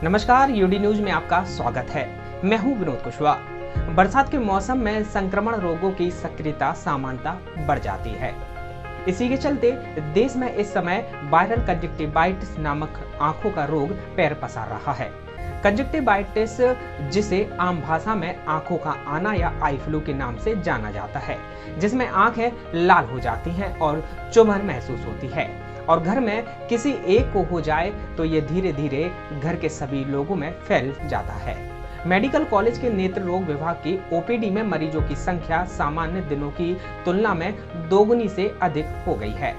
नमस्कार, UD news में आपका स्वागत है। मैं हूं विनोद कुशवाहा। बरसात के मौसम में संक्रमण रोगों की सक्रियता सामान्यतः बढ़ जाती है। इसी के चलते देश में इस समय वायरल कंजक्टिवाइटिस नामक आंखों का रोग पैर पसार रहा है। कंजक्टिवाइटिस, जिसे आम भाषा में आंखों का आना या आई फ्लू के नाम से जाना जाता है, जिसमें आंखें लाल हो जाती हैं और चुभन महसूस होती है और घर में किसी एक को हो जाए तो ये धीरे धीरे घर के सभी लोगों में फैल जाता है। मेडिकल कॉलेज के नेत्र रोग विभाग की ओपीडी में मरीजों की संख्या सामान्य दिनों की तुलना में दोगुनी से अधिक हो गई है।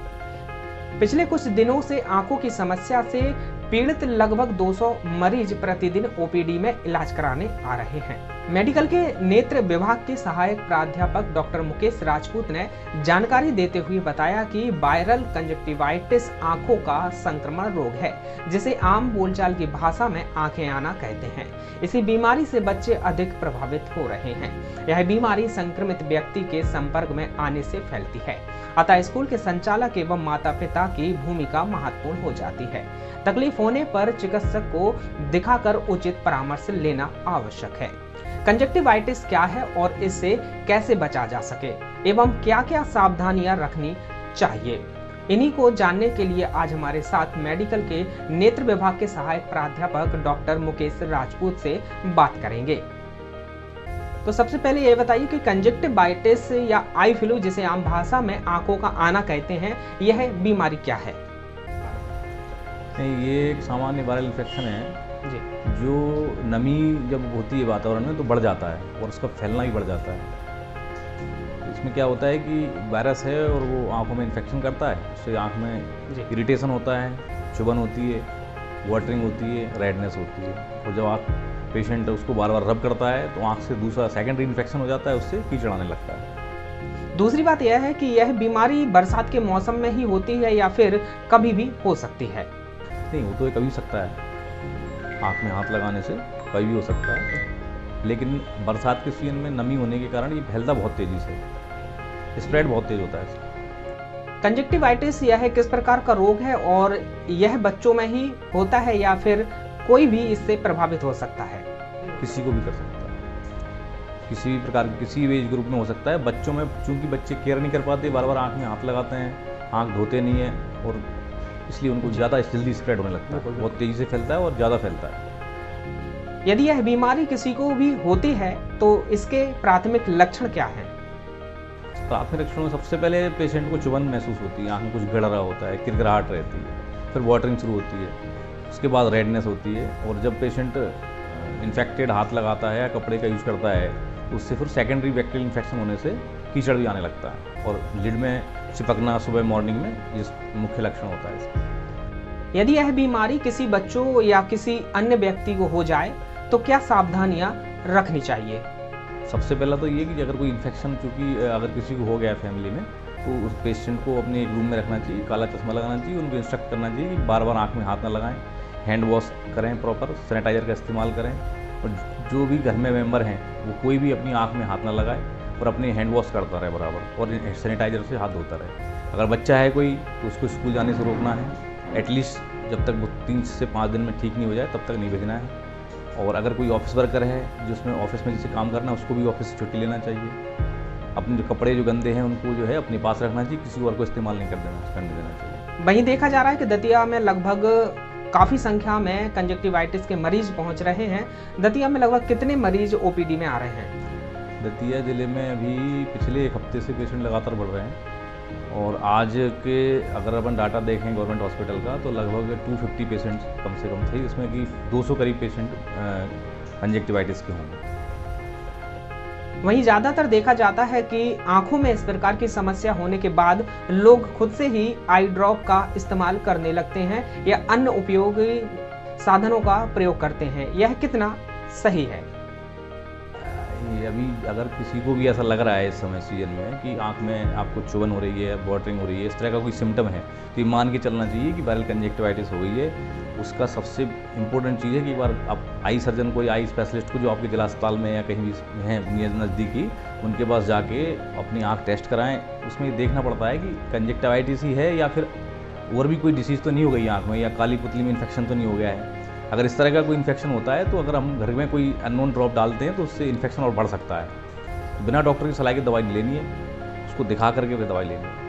पिछले कुछ दिनों से आंखों की समस्या से पीड़ित लगभग 200 मरीज प्रतिदिन ओपीडी में इलाज कराने आ रहे हैं। मेडिकल के नेत्र विभाग के सहायक प्राध्यापक डॉक्टर मुकेश राजपूत ने जानकारी देते हुए बताया कि वायरल कंजक्टिवाइटिस आंखों का संक्रमण रोग है, जिसे आम बोलचाल की भाषा में आंखें आना कहते हैं। इसी बीमारी से बच्चे अधिक प्रभावित हो रहे हैं। यह बीमारी संक्रमित व्यक्ति के संपर्क में आने से फैलती है, अतः स्कूल के संचालक एवं माता पिता की भूमिका महत्वपूर्ण हो जाती है। तकलीफ होने पर चिकित्सक को दिखाकर उचित परामर्श लेना आवश्यक है। कंजक्टिवाइटिस क्या है और इससे कैसे बचा जा सके एवं क्या क्या सावधानियां रखनी चाहिए, इन्हीं को जानने के लिए आज हमारे साथ मेडिकल के नेत्र विभाग के सहायक प्राध्यापक डॉक्टर मुकेश राजपूत से बात करेंगे। तो सबसे पहले ये बताइए कि कंजक्टिवाइटिस या आई फ्लू, जिसे आम भाषा में आंखों का आना कहते हैं, यह बीमारी क्या है? नहीं, ये एक सामान्य वायरल इन्फेक्शन है जी। जो नमी जब होती है वातावरण में तो बढ़ जाता है और उसका फैलना भी बढ़ जाता है। इसमें क्या होता है कि वायरस है और वो आंखों में इन्फेक्शन करता है, उससे आंख में इरिटेशन होता है, चुभन होती है, वाटरिंग होती है, रेडनेस होती है। और जब आँख पेशेंट उसको बार बार रब करता है तो आँख से दूसरा सेकेंडरी इन्फेक्शन हो जाता है, उससे कीचड़ आने लगता है। दूसरी बात यह है कि यह बीमारी बरसात के मौसम में ही होती है या फिर कभी भी हो सकती है? नहीं, वो तो कभी हो सकता है, आँख में हाथ लगाने से कभी भी हो सकता है, लेकिन बरसात के सीजन में नमी होने के कारण ये फैलता बहुत तेज़ी से, स्प्रेड बहुत तेज होता है। कंजक्टिवाइटिस यह किस प्रकार का रोग है और यह बच्चों में ही होता है या फिर कोई भी इससे प्रभावित हो सकता है? किसी को भी कर सकता है, किसी भी प्रकार किसी भी एज ग्रुप में हो सकता है। बच्चों में चूंकि बच्चे केयर नहीं कर पाते, बार बार आँख में हाथ लगाते हैं, आँख धोते नहीं है और इसलिए उनको ज़्यादा जल्दी स्प्रेड होने लगता है, बहुत तेज़ी से फैलता है और ज़्यादा फैलता है। यदि यह बीमारी किसी को भी होती है तो इसके प्राथमिक लक्षण क्या हैं? प्राथमिक लक्षणों में सबसे पहले पेशेंट को चुभन महसूस होती है, आँख में कुछ गड़ रहा होता है, किरकिराहट रहती है, फिर वाटरिंग शुरू होती है, उसके बाद रेडनेस होती है। और जब पेशेंट इन्फेक्टेड हाथ लगाता है या कपड़े का यूज़ करता है, उससे फिर सेकेंडरी बैक्टीरियल इन्फेक्शन होने से कीचड़ भी आने लगता है और लिड में चिपकना सुबह मॉर्निंग में जिस मुख्य लक्षण होता है इसका। यदि यह बीमारी किसी बच्चों या किसी अन्य व्यक्ति को हो जाए तो क्या सावधानियां रखनी चाहिए? सबसे पहला तो ये कि अगर कोई इन्फेक्शन चूँकि अगर किसी को हो गया है फैमिली में, तो उस पेशेंट को अपने एक रूम में रखना चाहिए, काला चश्मा लगाना चाहिए, उनको इंस्ट्रक्ट करना चाहिए कि बार बार आँख में हाथ ना लगाएं, हैंड वॉश करें, प्रॉपर सैनिटाइजर का इस्तेमाल करें। और जो भी घर में मेंबर हैं वो कोई भी अपनी आँख में हाथ ना लगाए और अपने हैंड वॉश करता रहे बराबर और सैनिटाइजर से हाथ धोता रहे। अगर बच्चा है कोई तो उसको स्कूल जाने से रोकना है, एटलीस्ट जब तक वो 3 से 5 दिन में ठीक नहीं हो जाए तब तक नहीं भेजना है। और अगर कोई ऑफिस वर्कर है जिसमें ऑफिस में जिसे काम करना है, उसको भी ऑफिस से छुट्टी लेना चाहिए। अपने जो कपड़े जो गंदे हैं उनको जो है अपने पास रखना चाहिए, किसी और को इस्तेमाल नहीं करने देना चाहिए। वहीं देखा जा रहा है कि दतिया में लगभग काफ़ी संख्या में कंजक्टिवाइटिस के मरीज पहुंच रहे हैं। दतिया में लगभग कितने मरीज ओपीडी में आ रहे हैं? दतिया ज़िले में अभी पिछले 1 हफ्ते से पेशेंट लगातार बढ़ रहे हैं और आज के अगर अपन डाटा देखें गवर्नमेंट हॉस्पिटल का तो लगभग 250 पेशेंट्स कम से कम थे, जिसमें कि 200 करीब पेशेंट कंजक्टिवाइटिस के होंगे। वहीं ज़्यादातर देखा जाता है कि आंखों में इस प्रकार की समस्या होने के बाद लोग खुद से ही आई ड्रॉप का इस्तेमाल करने लगते हैं या अन्य उपयोगी साधनों का प्रयोग करते हैं। यह कितना सही है? अभी अगर किसी को भी ऐसा लग रहा है इस समय सीजन में कि आंख में आपको चुभन हो रही है, वाटरिंग हो रही है, इस तरह का कोई सिम्टम है, तो ये मान के चलना चाहिए कि वायरल कंजक्टिवाइटिस हो गई है। उसका सबसे इम्पोर्टेंट चीज़ है कि एक बार आप आई सर्जन को या आई स्पेशलिस्ट को जो आपके जिला अस्पताल में या कहीं भी हैं नज़दीकी, उनके पास जाके अपनी आँख टेस्ट कराएँ। उसमें ये देखना पड़ता है कि कंजक्टिवाइटिस ही है या फिर और भी कोई डिसीज़ तो नहीं हो गई आँख में, या काली पुतली में इन्फेक्शन तो नहीं हो गया है। अगर इस तरह का कोई इन्फेक्शन होता है तो अगर हम घर में कोई अननोन ड्रॉप डालते हैं तो उससे इन्फेक्शन और बढ़ सकता है। तो बिना डॉक्टर की सलाह की दवाई नहीं लेनी है, उसको दिखा करके फिर दवाई लेनी है।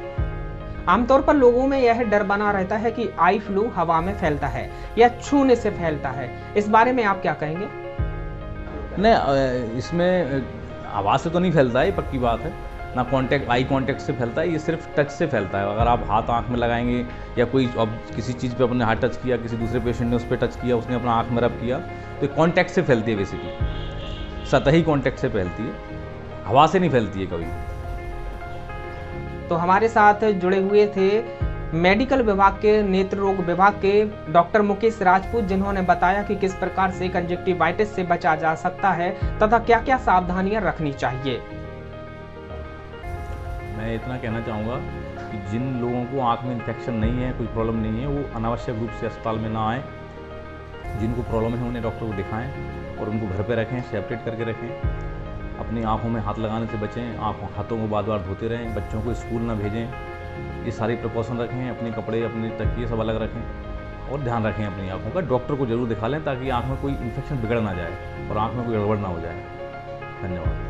आमतौर पर लोगों में यह डर बना रहता है कि आई फ्लू हवा में फैलता है या छूने से फैलता है, इस बारे में आप क्या कहेंगे? नहीं, इसमें हवा से तो नहीं फैलता है, पक्की बात है ना। आई कांटेक्ट से फैलता है, ये सिर्फ टच से फैलता है। अगर आप हाथ आंख में लगाएंगे या कोई अब किसी चीज़ पे अपने हाथ टच किया, किसी दूसरे पेशेंट ने उस पर टच किया, उसने अपना आंख में रब किया, तो कांटेक्ट से फैलती है। बेसिकली सतही कांटेक्ट से फैलती है, हवा से नहीं फैलती है कभी। तो हमारे साथ जुड़े हुए थे मेडिकल विभाग के नेत्र रोग विभाग के डॉक्टर मुकेश राजपूत, जिन्होंने बताया कि किस प्रकार से कंजक्टिवाइटिस से बचा जा सकता है तथा क्या क्या सावधानियां रखनी चाहिए। मैं इतना कहना चाहूँगा कि जिन लोगों को आँख में इन्फेक्शन नहीं है, कोई प्रॉब्लम नहीं है, वो अनावश्यक रूप से अस्पताल में ना आएँ। जिनको प्रॉब्लम है उन्हें डॉक्टर को दिखाएं और उनको घर पे रखें, सेपरेट करके रखें। अपनी आँखों में हाथ लगाने से बचें, हाथों को बार बार धोते रहें, बच्चों को स्कूल ना भेजें। ये सारी प्रिकॉशन रखें, अपने कपड़े, अपने तकिए सब अलग रखें और ध्यान रखें अपनी आँखों का। डॉक्टर को जरूर दिखा लें ताकि आँख में कोई इन्फेक्शन बिगड़ ना जाए और आँख में कोई गड़बड़ ना हो जाए। धन्यवाद।